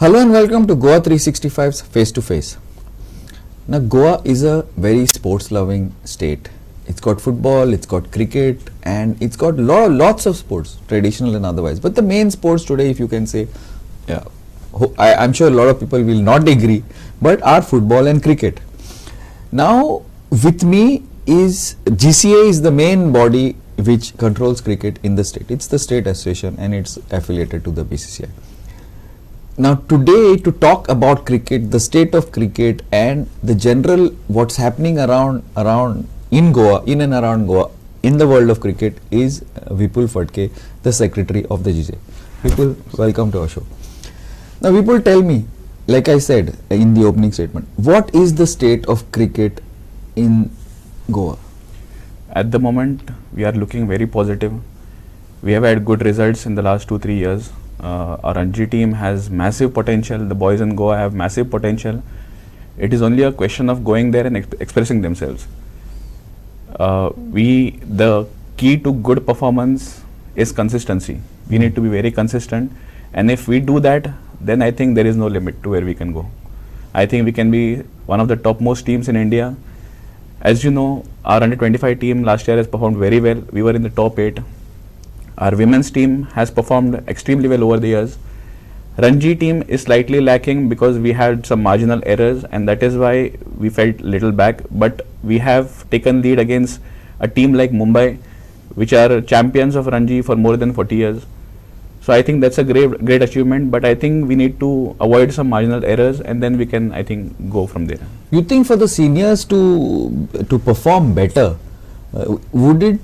Hello and welcome to Goa 365's Face to Face. Now Goa is a very sports loving state. It's got football, it's got cricket, and it's got lots of sports, traditional and otherwise. But the main sports today, if you can say, I'm sure a lot of people will not agree, but are football and cricket. Now with me is GCA is the main body which controls cricket in the state. It's the state association and it's affiliated to the BCCI. Now today, to talk about cricket, the state of cricket and the general what's happening around in Goa, in and around Goa, in the world of cricket is Vipul Phadke, the secretary of the GCA. Vipul, welcome to our show. Now Vipul, tell me, like I said in the opening statement, what is the state of cricket in Goa? At the moment, we are looking very positive. We have had good results in the last 2-3 years. Our Ranji team has massive potential. The boys in Goa have massive potential. It is only a question of going there and expressing themselves. The key to good performance is consistency. We need to be very consistent, and if we do that, then I think there is no limit to where we can go. I think we can be one of the topmost teams in India. As you know, our under 25 team last year has performed very well. We were in the top 8. Our women's team has performed extremely well over the years. Ranji team is slightly lacking because we had some marginal errors, and that is why we felt little back. But we have taken lead against a team like Mumbai, which are champions of Ranji for more than 40 years. So I think that's a great achievement, but I think we need to avoid some marginal errors, and then we can, I think, go from there. You think for the seniors to perform better, would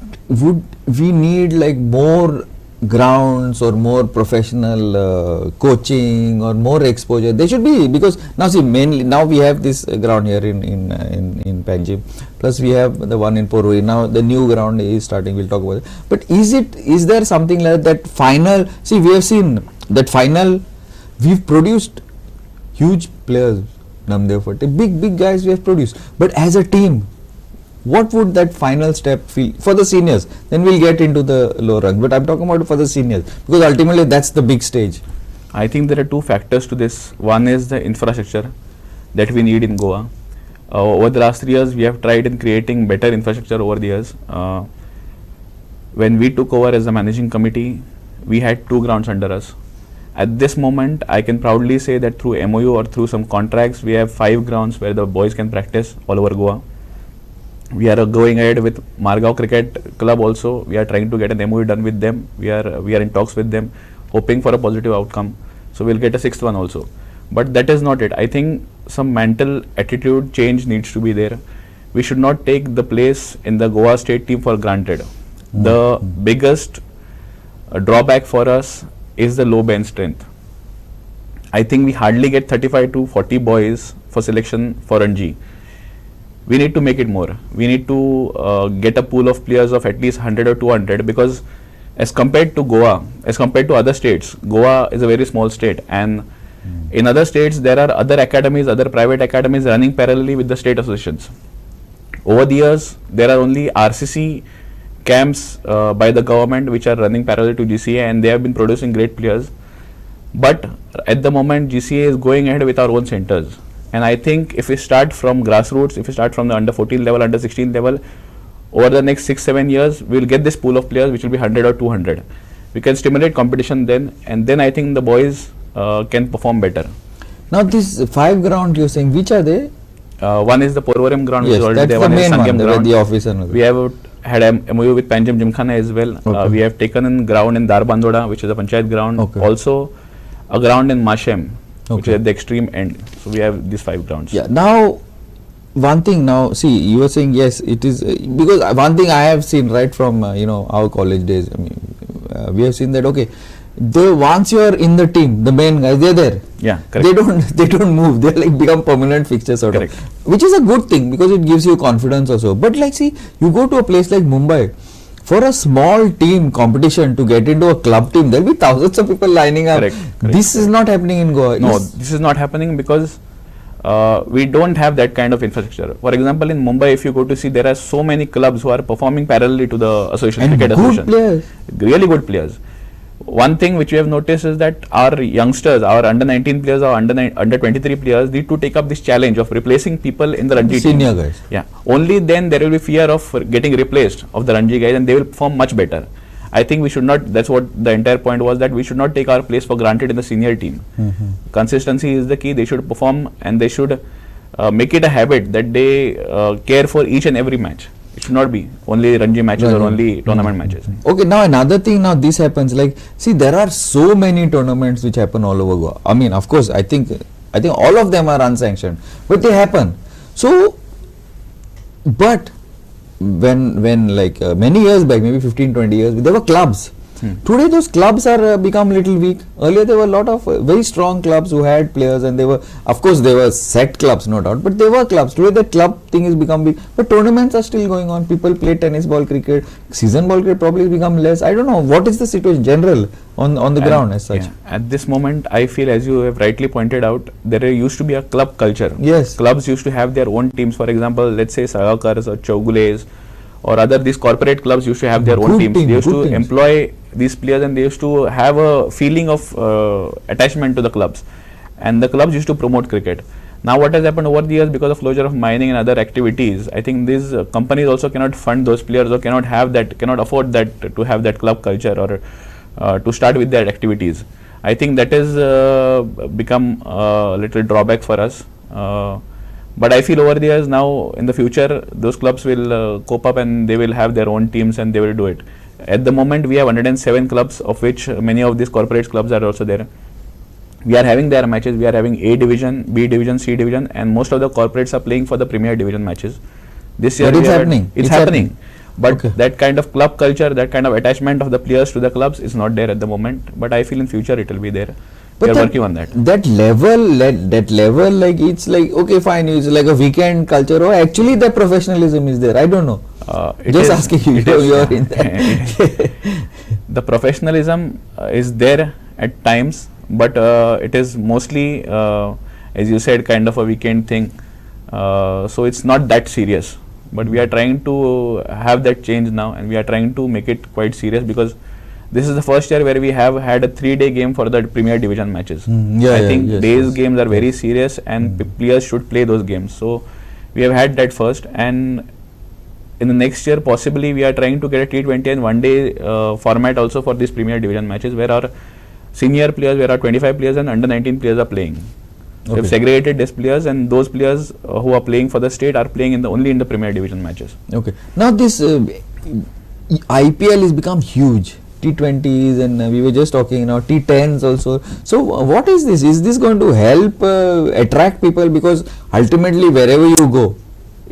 we need like more grounds or more professional coaching or more exposure? There should be, because now see, mainly now we have this ground here in Panjim, plus we have the one in Poroi. Now the new ground is starting, we'll talk about it. But is there something like that final? See, we have seen that final, we've produced huge players, Namdev Phate, big guys we have produced, but as a team, what would that final step feel for the seniors? Then we'll get into the lower rank, but I'm talking about for the seniors, because ultimately that's the big stage. I think there are two factors to this. One is the infrastructure that we need in Goa. Over the last 3 years, we have tried in creating better infrastructure over the years. When we took over as a managing committee, we had 2 grounds under us. At this moment, I can proudly say that through MOU or through some contracts, we have 5 grounds where the boys can practice all over Goa. We are going ahead with Margao Cricket Club also. We are trying to get an MOU done with them. We are in talks with them, hoping for a positive outcome. So we'll get a 6th one also. But that is not it. I think some mental attitude change needs to be there. We should not take the place in the Goa state team for granted. The biggest drawback for us is the low bench strength. I think we hardly get 35 to 40 boys for selection for Ranji. We need to make it more. We need to get a pool of players of at least 100 or 200, because as compared to Goa, as compared to other states, Goa is a very small state, and in other states there are other academies, other private academies running parallelly with the state associations. Over the years, there are only RCC camps by the government which are running parallel to GCA, and they have been producing great players. But at the moment, GCA is going ahead with our own centers. And I think if we start from grassroots, if we start from the under 14 level, under 16 level, over the next 6-7 years, we will get this pool of players which will be 100 or 200. We can stimulate competition then, and then I think the boys can perform better. Now these 5 grounds you're saying, which are they? One is the Porvorim ground, yes, which is already that's there. The one main is one, ground. The office and we have had a MOU with Panjim Gymkhana as well. Okay. We have taken in ground in Darbandoda, which is a panchayat ground. Okay. Also a ground in Mashem, which okay, is at the extreme end. So we have these 5 grounds. Yeah. Now, one thing. Now, see, you were saying yes, it is because one thing I have seen right from our college days. I mean, we have seen that once you are in the team, the main guys, they're there. Yeah, correct. They don't move. They like become permanent fixtures sort correct, of, which is a good thing because it gives you confidence also. But like, see, you go to a place like Mumbai. For a small team competition to get into a club team, there will be thousands of people lining up. Correct. This is not happening in Goa. No, this is not happening because we don't have that kind of infrastructure. For example, in Mumbai, if you go to see, there are so many clubs who are performing parallelly to the association, and cricket good association. Players. Really good players. one thing which we have noticed is that our youngsters, our under 19 players, or under 23 players need to take up this challenge of replacing people in the Ranji Senior team. guys. Yeah, only then there will be fear of getting replaced of the Ranji guys, and they will perform much better. I think we should not, that's what the entire point was, that we should not take our place for granted in the senior team. Consistency is the key. They should perform, and they should make it a habit that they care for each and every match. It should not be only Ranji matches or only tournament matches. Okay, now another thing, now this happens, like, see, there are so many tournaments which happen all over Goa. I mean, of course, I think all of them are unsanctioned, but they happen. So, but when like many years back, maybe 15-20 years, there were clubs. Today those clubs are become little weak. Earlier there were a lot of very strong clubs who had players, and they were, of course, they were set clubs, no doubt, but they were clubs. Today the club thing has become big, but tournaments are still going on. People play tennis ball cricket, season ball cricket probably become less. I don't know what is the situation general on the ground as such. Yeah, at this moment I feel, as you have rightly pointed out, there used to be a club culture. Yes, clubs used to have their own teams. For example, let's say Sagakars or Chogules or other these corporate clubs used to have their own teams. They used to employ these players, and they used to have a feeling of attachment to the clubs, and the clubs used to promote cricket. Now what has happened over the years, because of closure of mining and other activities, I think these companies also cannot fund those players, or cannot afford that, to have that club culture, or to start with their activities. I think that is become a little drawback for us. But I feel over the years now, in the future, those clubs will cope up, and they will have their own teams, and they will do it. At the moment, we have 107 clubs, of which many of these corporate clubs are also there. We are having their matches. We are having A division, B division, C division, and most of the corporates are playing for the Premier Division matches. This year, it's happening. It's happening. But that kind of club culture, that kind of attachment of the players to the clubs is not there at the moment. But I feel in future it will be there. But we are working on that. That level, like, it's like, okay, fine, it's like a weekend culture, or actually the professionalism is there. I don't know. Just asking you, you're in that. The professionalism is there at times, but it is mostly, as you said, kind of a weekend thing. So it's not that serious. But we are trying to have that change now, and we are trying to make it quite serious, because this is the first year where we have had a 3-day game for the Premier Division matches. I think these games are very serious, and players should play those games. So we have had that first, and in the next year possibly we are trying to get a T20 and 1-day format also for these Premier Division matches, where our senior players, where our 25 players and under 19 players are playing. So we have segregated these players, and those players who are playing for the state are playing only in the Premier Division matches. Okay. Now this IPL has become huge. T20s, and we were just talking now T10s also. So what is this? Is this going to help attract people? Because ultimately wherever you go,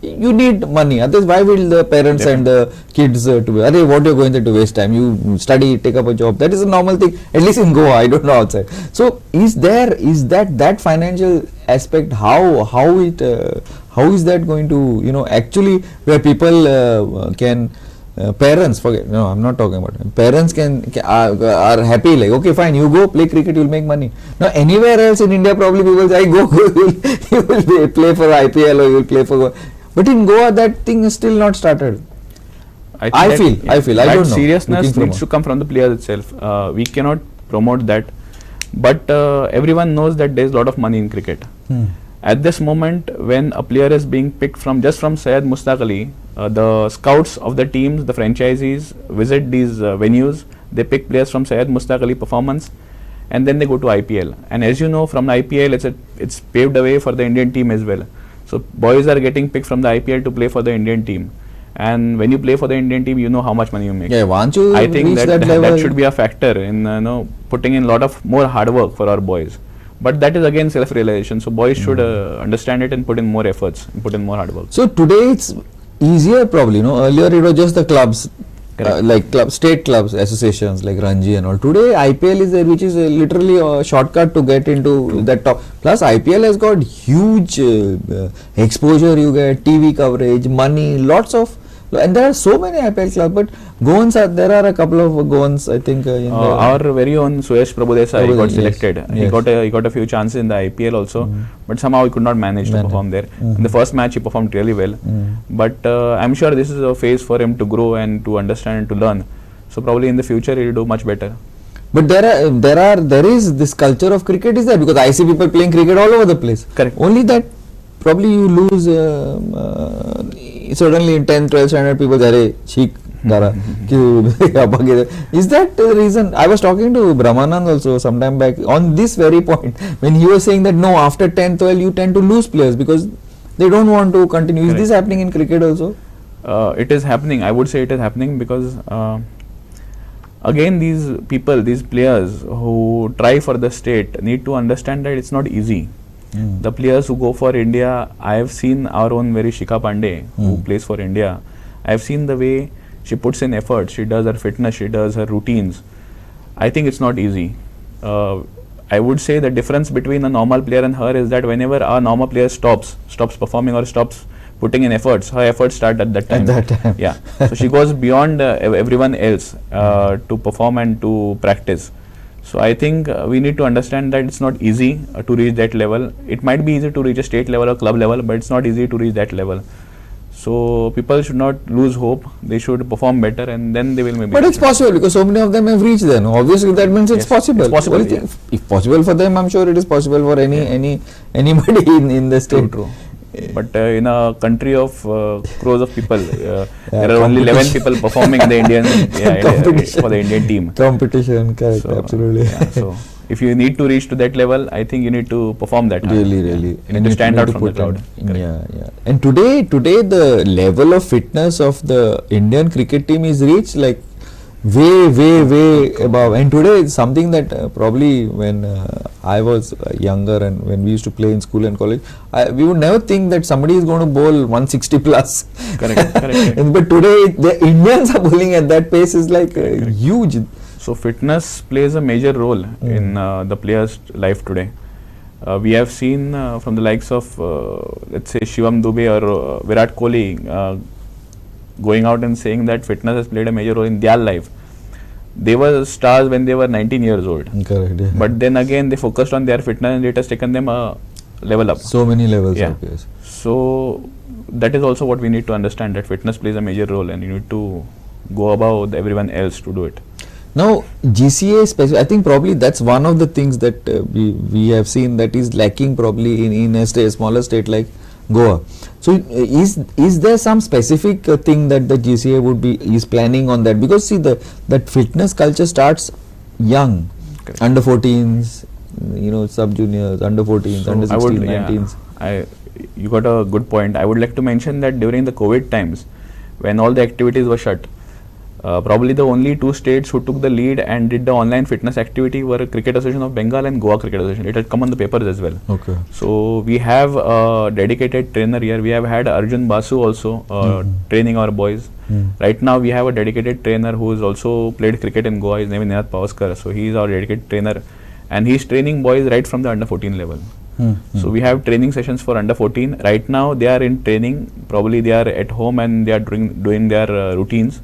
you need money. Otherwise, why will the parents and the kids to be, "Arey, what you're going there to waste time? You study, take up a job." That is a normal thing, at least in Goa. I don't know outside. So is that financial aspect? How is that going to actually where people can parents forget? No, I'm not talking about it. Parents are happy, like, okay, fine, you go play cricket, you'll make money. Now anywhere else in India, probably people say, go, you will play for IPL, or you will play for. But in Goa, that thing is still not started. I feel. I don't know. Seriousness needs to come from the players itself. We cannot promote that, but everyone knows that there is a lot of money in cricket. At this moment, when a player is being picked from Syed Mushtaq Ali, the scouts of the teams, the franchisees visit these venues. They pick players from Syed Mushtaq Ali performance, and then they go to IPL. And as you know, from the IPL, it's paved the way for the Indian team as well. So boys are getting picked from the IPL to play for the Indian team. And when you play for the Indian team, you know how much money you make. Yeah, once you I think reach that should be a factor in putting in a lot of more hard work for our boys. But that is again self-realization. So boys should understand it and put in more efforts, and put in more hard work. So today it's easier probably. Earlier it was just the clubs, like state clubs, associations like Ranji and all. Today IPL is there, which is literally a shortcut to get into that top. Plus IPL has got huge exposure. You get TV coverage, money, lots of. And there are so many IPL clubs, but Goans there are a couple of Goans, I think. Our very own Suyash Prabhudesai got selected. Yes. He got a few chances in the IPL also, but somehow he could not manage to perform there. In the first match, he performed really well. But I'm sure this is a phase for him to grow and to understand and to learn. So probably in the future, he will do much better. But there is this culture of cricket is there, because I see people playing cricket all over the place. Correct. Only that probably you lose suddenly in 10th, 12th standard people say, "Cheek, Dara." Is that the reason? I was talking to Brahmanand also sometime back on this very point when he was saying that no, after 10th, 12th you tend to lose players because they don't want to continue. Correct. Is this happening in cricket also? It is happening. I would say it is happening because again, these people, these players who try for the state need to understand that it's not easy. The players who go for India, I have seen our own very Shikha Pandey who plays for India. I have seen the way she puts in effort, she does her fitness, she does her routines. I think it's not easy. I would say the difference between a normal player and her is that whenever a normal player stops performing or stops putting in efforts, her efforts start at that time. At that time. Yeah. So she goes beyond everyone else to perform and to practice. So I think we need to understand that it's not easy to reach that level. It might be easy to reach a state level or club level, but it's not easy to reach that level. So people should not lose hope. They should perform better, and then they will maybe. But it's possible because so many of them have reached there. No? Obviously, that means it's Yes, possible. it's possible, Well, yeah. If possible for them, I'm sure it is possible for anybody in the state. True. But in a country of crores of people, there are only 11 competition. people performing in the Indian Competition. for the Indian team. Competition, correct, So, absolutely. yeah, so if you need to reach to that level, I think you need to perform that. Really. You And need to stand out to from the put crowd. in- Correct. Yeah. And today the level of fitness of the Indian cricket team is reached like way above. And today it's something that probably when I was younger and when we used to play in school and college, we would never think that somebody is going to bowl 160 plus. Correct. But today the Indians are bowling at that pace is like huge. So fitness plays a major role in the player's life today. We have seen from the likes of let's say Shivam Dubey or Virat Kohli going out and saying that fitness has played a major role in their life. They were stars when they were 19 years old. Correct. Yeah. But then again they focused on their fitness and it has taken them a level up. So many levels Yeah. up, yes. So that is also what we need to understand, that fitness plays a major role and you need to go above everyone else to do it. Now, GCA Special, I think probably that's one of the things that we have seen that is lacking probably in a smaller state like Goa. So, is there some specific thing that the GCA is planning on that? Because see, that fitness culture starts young, Correct. under 14s, sub juniors, under 14s, So under I 16s, would, 19s. You got a good point. I would like to mention that during the COVID times, when all the activities were shut, probably the only two states who took the lead and did the online fitness activity were Cricket Association of Bengal and Goa Cricket Association. It had come on the papers as well. Okay. So we have a dedicated trainer here. We have had Arjun Basu also training our boys. Right now we have a dedicated trainer who has also played cricket in Goa. His name is Ninat Pavaskar. So he is our dedicated trainer and he is training boys right from the under 14 level. So we have training sessions for under 14. Right now they are in training. Probably they are at home and they are doing their routines.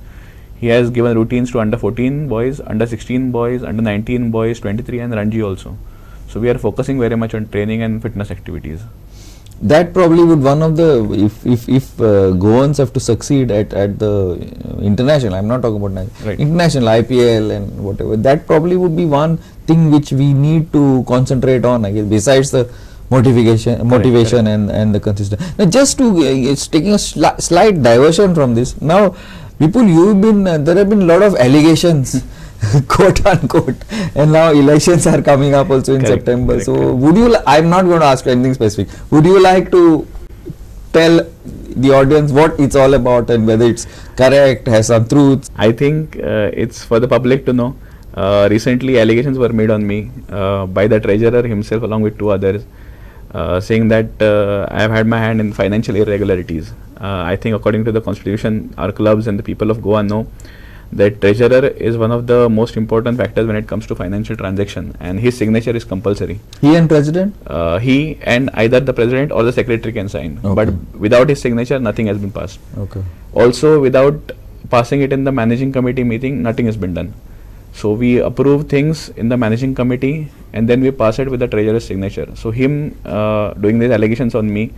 He has given routines to under 14 boys, under 16 boys, under 19 boys, 23 and Ranji also. So we are focusing very much on training and fitness activities. That probably would one of the, if Goans have to succeed at the international, I'm not talking about national, Right. international, IPL and whatever, that probably would be one thing which we need to concentrate on, I guess, besides the motivation and the consistency. Now just to, it's taking a slight diversion from this. Now, Vipul, there have been a lot of allegations, quote unquote, and now elections are coming up also in September. So, would you? I'm not going to ask you anything specific. Would you like to tell the audience what it's all about and whether it's correct, has some truth? I think it's for the public to know. Recently, allegations were made on me by the treasurer himself, along with two others, saying that I have had my hand in financial irregularities. I think according to the constitution, our clubs and the people of Goa know that treasurer is one of the most important factors when it comes to financial transaction, and his signature is compulsory. He and president? He and either the president or the secretary can sign, Okay. but without his signature, nothing has been passed. Okay. Also, without passing it in the managing committee meeting, nothing has been done. So we approve things in the managing committee and then we pass it with the treasurer's signature. So him doing these allegations on me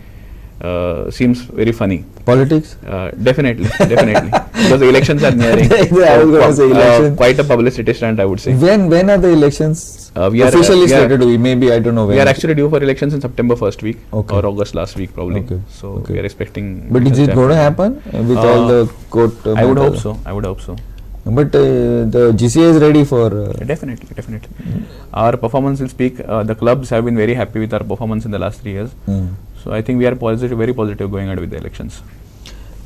seems very funny. Politics? Definitely, definitely. Because the elections are nearing. I was going to say elections. Quite a publicity stunt, I would say. When are the elections we are officially slated to be? Maybe I don't know when. We are actually due for elections in September first week Okay. or August last week probably. Okay. So Okay. we are expecting. But is it going to happen with all the court? I would hope matters? so. I would hope so. But the GCA is ready for. Definitely, definitely. Our performance will speak. The clubs have been very happy with our performance in the last 3 years. So I think we are positive, very positive going ahead with the elections.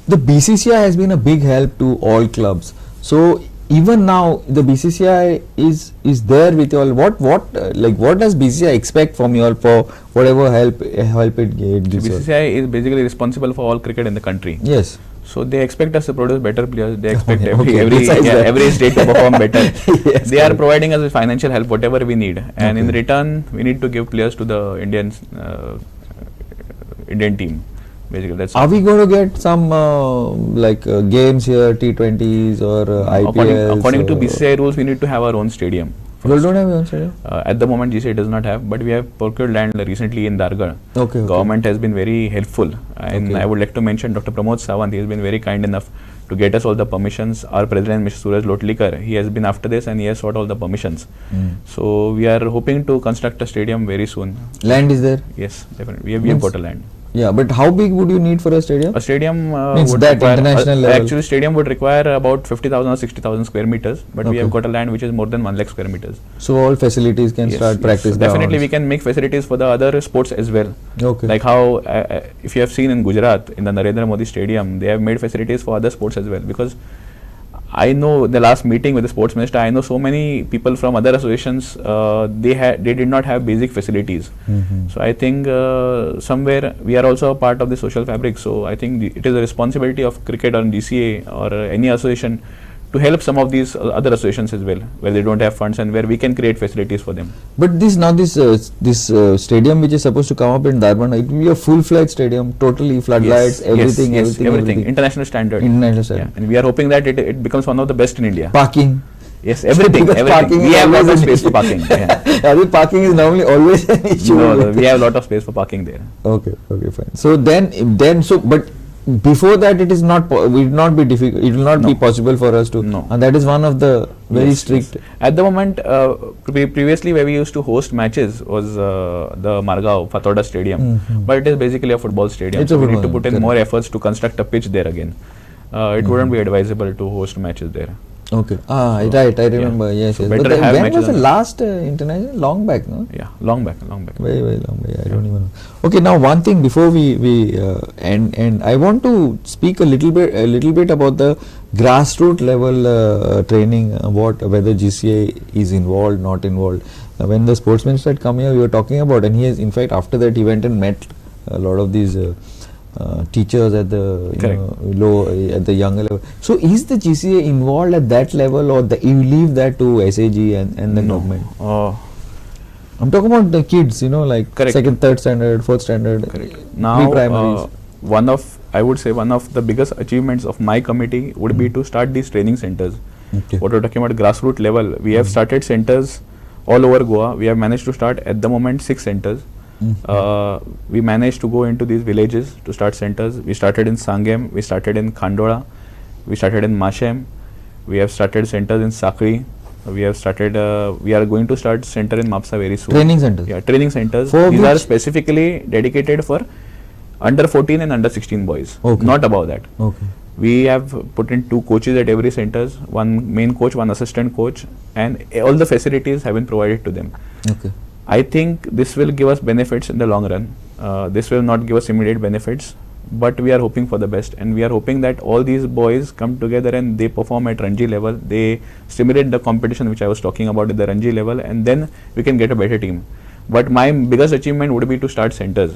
The BCCI has been a big help to all clubs. So even now the BCCI is there with you all. What does BCCI expect from you all for whatever help it gives you all? BCCI is basically responsible for all cricket in the country. Yes. So they expect us to produce better players. They expect Okay, every besides that. every state to perform better. Yes, They are correct. providing us with financial help, whatever we need, and in Okay. return, we need to give players to the Indian team. Basically, that's Are we going to get some games here, T20s or IPLs? according to or- BCCI rules, we need to have our own stadium. You all don't have your own stadium? At the moment, GCA does not have, but we have procured land recently in Dargad. Okay. Government has been very helpful, and Okay. I would like to mention Dr. Pramod Sawant. He has been very kind enough to get us all the permissions. Our president, Mr. Suraj Lotlikar, he has been after this and he has sought all the permissions. So we are hoping to construct a stadium very soon. Land is there? Yes, definitely. We have got a land. Yeah, but how big would you need for a stadium? A stadium Means would that require international level. actually stadium would require about 50,000 or 60,000 square meters, but we Okay. have got a land which is more than 1 lakh square meters. So all facilities can start practice So definitely we grounds. can make facilities for the other sports as well. Okay. Like how if you have seen in Gujarat in the Narendra Modi Stadium, they have made facilities for other sports as well. Because I know the last meeting with the sports minister, I know so many people from other associations, they did not have basic facilities. So I think somewhere we are also a part of the social fabric. So I think it is a responsibility of cricket or GCA or any association to help some of these other associations as well, where they don't have funds and where we can create facilities for them. But this stadium which is supposed to come up in Darbhanga, it will be a full-fledged stadium, totally floodlights, everything. International standard. International standard. Yeah. And we are hoping that it becomes one of the best in India. Parking. Yes, everything. Because parking We is have lot always of an space for issue. parking. Yeah. I think parking is normally always an issue. No, we have lot of space for parking there. Okay, fine. So but before that it is not will not be difficult. It will not be possible for us to. No. And that is one of the very Yes, strict. yes. At the moment, previously where we used to host matches was the Margao Fathoda Stadium, but it is basically a football stadium. It's a so we need to football, put in correct. more efforts to construct a pitch there again. It wouldn't be advisable to host matches there. Okay. Right. I remember. Yes. So yes. better But have when matches was the on- last international? Long back, no? Yeah, long back. Very long way. I don't even know. Okay, now one thing before we end, I want to speak a little bit about the grassroots level training. Whether GCA is involved, not involved. When the sports minister had come here, we were talking about, and he has, in fact, after that he went and met a lot of these teachers at the at the younger level. So is the GCA involved at that level, or you leave that to SAG and the government? I'm talking about the kids, like Correct. second, third standard, fourth standard, Now, pre-primaries. I would say one of the biggest achievements of my committee would be to start these training centers. Okay. What we're talking about grassroots level, we have started centers all over Goa. We have managed to start at the moment 6 centers. We managed to go into these villages to start centers. We started in Sangem, we started in Khandola, we started in Mashem, we have started centers in Sakri. We are going to start center in Mapsa very soon. Training centers? Yeah, training centers. For These are which? specifically dedicated for under 14 and under 16 boys. Okay. Not above that. Okay. We have put in 2 coaches at every centers, 1 main coach, 1 assistant coach, and all the facilities have been provided to them. Okay. I think this will give us benefits in the long run. This will not give us immediate benefits, but we are hoping for the best, and we are hoping that all these boys come together and they perform at Ranji level. They stimulate the competition which I was talking about at the Ranji level, and then we can get a better team. But my biggest achievement would be to start centers,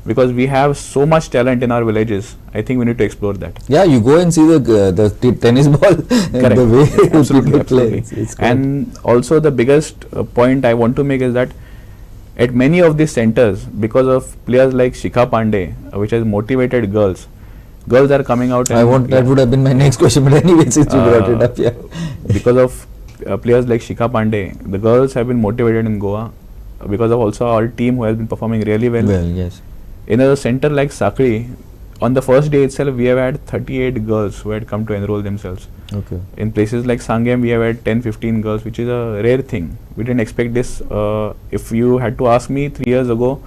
because we have so much talent in our villages. I think we need to explore that. Yeah, you go and see the tennis ball, Correct. the way Absolutely, people play. absolutely. It's great. And also the biggest point I want to make is that at many of these centers, because of players like Shikha Pandey, which has motivated girls are coming out. And that would have been my next question, but anyway, since you brought it up, yeah. Because of players like Shikha Pandey, the girls have been motivated in Goa. Because of also our team who has been performing really well. Well, yes. In a center like Sakri, on the first day itself, we have had 38 girls who had come to enroll themselves. Okay. In places like Sangam, we have had 10-15 girls, which is a rare thing. We didn't expect this. If you had to ask me 3 years ago,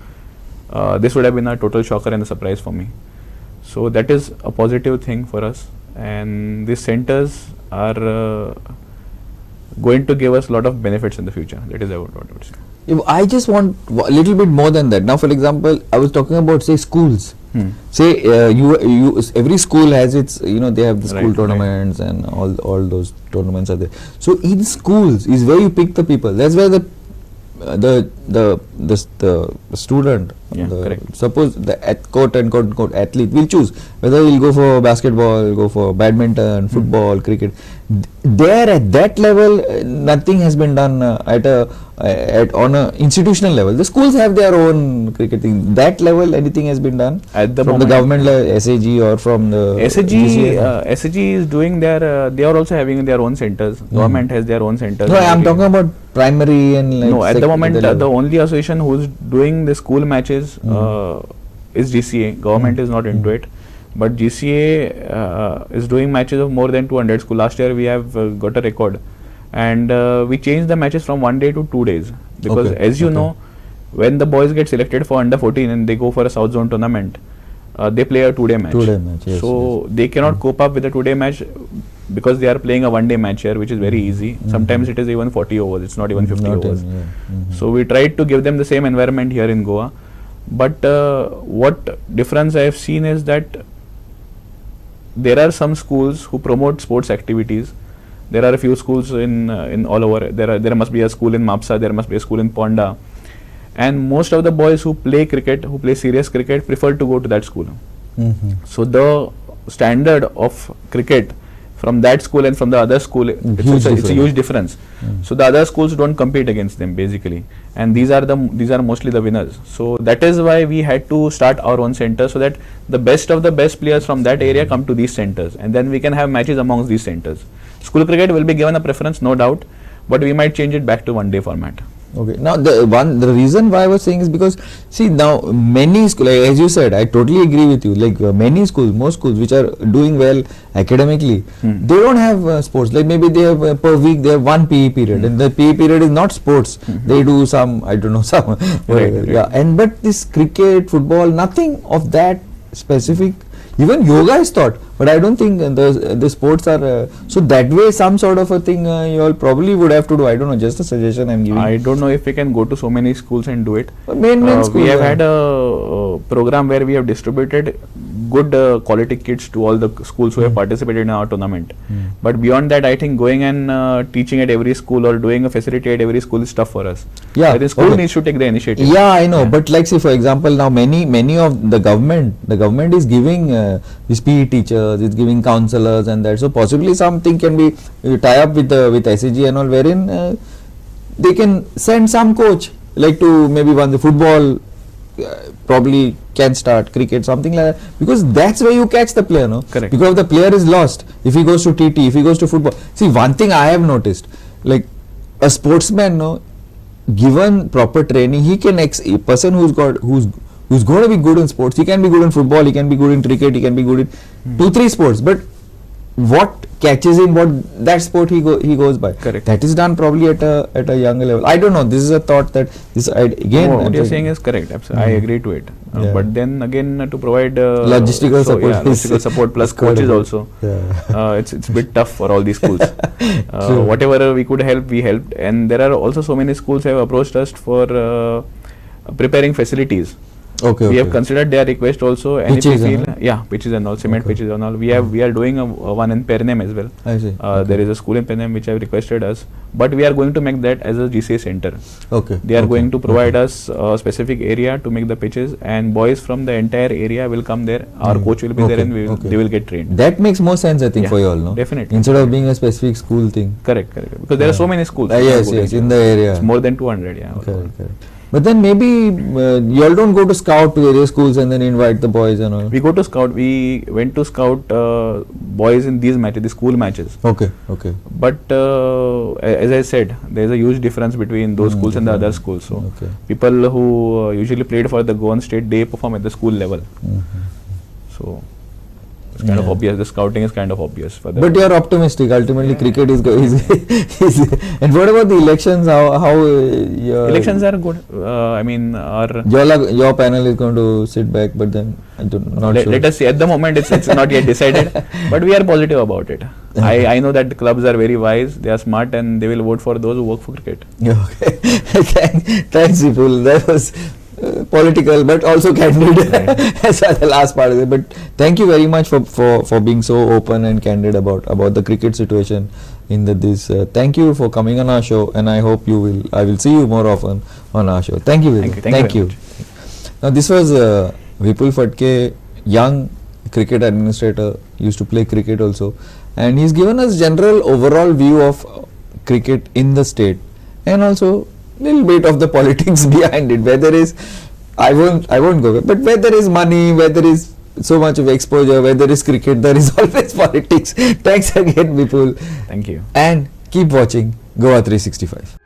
this would have been a total shocker and a surprise for me. So that is a positive thing for us, and these centers are going to give us a lot of benefits in the future. That is what I would say. I just want a little bit more than that. Now, for example, I was talking about, say, schools. Say every school has its, they have the school tournaments and all those tournaments are there. So in schools is where you pick the people. That's where the student, suppose the quote unquote athlete will choose whether he'll go for basketball, go for badminton, football, cricket. There at that level, nothing has been done on a institutional level. The schools have their own cricket thing. That level, anything has been done at the from moment, the government SAG or from the SAG. SAG is doing their. They are also having their own centers. Government has their own centers. No, I am talking about primary and like. No, at the moment, the only association who is doing the school matches is GCA. Government is not into it. But GCA is doing matches of more than 200 schools. Last year we have got a record, and we changed the matches from 1 day to 2 days because, as you know, when the boys get selected for under 14 and they go for a South Zone tournament, they play a 2-day match. 2-day match, yes, so they cannot cope up with a 2-day match because they are playing a 1-day match here, which is very easy. Sometimes it is even 40 overs. It's not even 50 overs. So we tried to give them the same environment here in Goa. But what difference I have seen is that there are some schools who promote sports activities. There are a few schools in all over. There must be a school in Mapsa. There must be a school in Ponda, and most of the boys who play cricket, who play serious cricket, prefer to go to that school. So the standard of cricket from that school and from the other school, it's a huge difference. So the other schools don't compete against them basically, and these are mostly the winners. So that is why we had to start our own center, so that the best of the best players from that area come to these centers, and then we can have matches amongst these centers. School cricket will be given a preference, no doubt, but we might change it back to 1-day format. Okay. Now the reason why I was saying is because, see, now many schools, like, as you said, I totally agree with you. Like many schools, most schools which are doing well academically, they don't have sports. Like maybe they have per week they have one PE period, and the PE period is not sports. They do some, I don't know, some right. Yeah. And but this cricket, football, nothing of that specific. Even yoga is taught, but I don't think the sports are so that way. Some sort of a thing you all probably would have to do. I don't know, just a suggestion I'm giving. I don't know if we can go to so many schools and do it. Main schools. We have had a program where we have distributed good quality kits to all the schools who have participated in our tournament. But beyond that, I think going and teaching at every school or doing a facility at every school is tough for us. Yeah, I think school needs to take the initiative. Yeah, I know. But like, say for example, now many of the government is giving these PE teachers, it's giving counselors and that. So possibly something can be tie up with SAG and all, wherein they can send some coach like to maybe one the football. Probably can start cricket, something like that, because that's where you catch the player, no? Correct. Because the player is lost if he goes to TT, if he goes to football. See, one thing I have noticed, like a sportsman, no, given proper training, he can a person who's going to be good in sports. He can be good in football, he can be good in cricket, he can be good in 2-3 sports. But what catches him, what that sport he goes by. Correct. That is done probably at a younger level. I don't know. This is a thought that again. What you're saying is correct. Absolutely, I agree to it. But then again, to provide logistical support, logistical support plus coaches also. It's a bit tough for all these schools. Whatever we could help, we helped, and there are also so many schools have approached us for preparing facilities. We have considered their request also, and pitches, if we feel, pitches and all, cement pitches and all. We are doing one in Pernem as well. I see. There is a school in Pernem which have requested us, but we are going to make that as a GCA center. They are going to provide us a specific area to make the pitches, and boys from the entire area will come there. Our coach will be there, and they will get trained. That makes more sense, I think, for you all, no? Definitely. Instead of being a specific school thing. Correct. Because there are so many schools. Yes, in the area. It's more than 200. Correct. But then maybe you all don't go to scout to various schools and then invite the boys and all. We go to scout. We went to scout boys in these matches, the school matches. Okay, okay. But as I said, there is a huge difference between those schools and the other schools. So Okay. people who usually played for the Goan state, they perform at the school level. So it's kind of Yeah. obvious. The scouting is kind of obvious for them. But you are optimistic. Ultimately, cricket is is and what about the elections? How your Elections are good. I mean, your panel is going to sit back, but then I don't not sure. let us see. At the moment, it's not yet decided, but we are positive about it. I know that the clubs are very wise. They are smart, and they will vote for those who work for cricket. Okay. Thanks, Vipul. That was political, but also candid. As the last part of it. But thank you very much for being so open and candid about the cricket situation in this. Thank you for coming on our show, and I hope I will see you more often on our show. Thank you, Vipul. Thank you. Now this was Vipul Phadke, young cricket administrator, used to play cricket also, and he's given us general overall view of cricket in the state, and also little bit of the politics behind it. Whether is I won't go, but where there is money, where there is so much of exposure, where there is cricket, there is always politics. Thanks again, Vipul. Thank you. And keep watching Goa 365.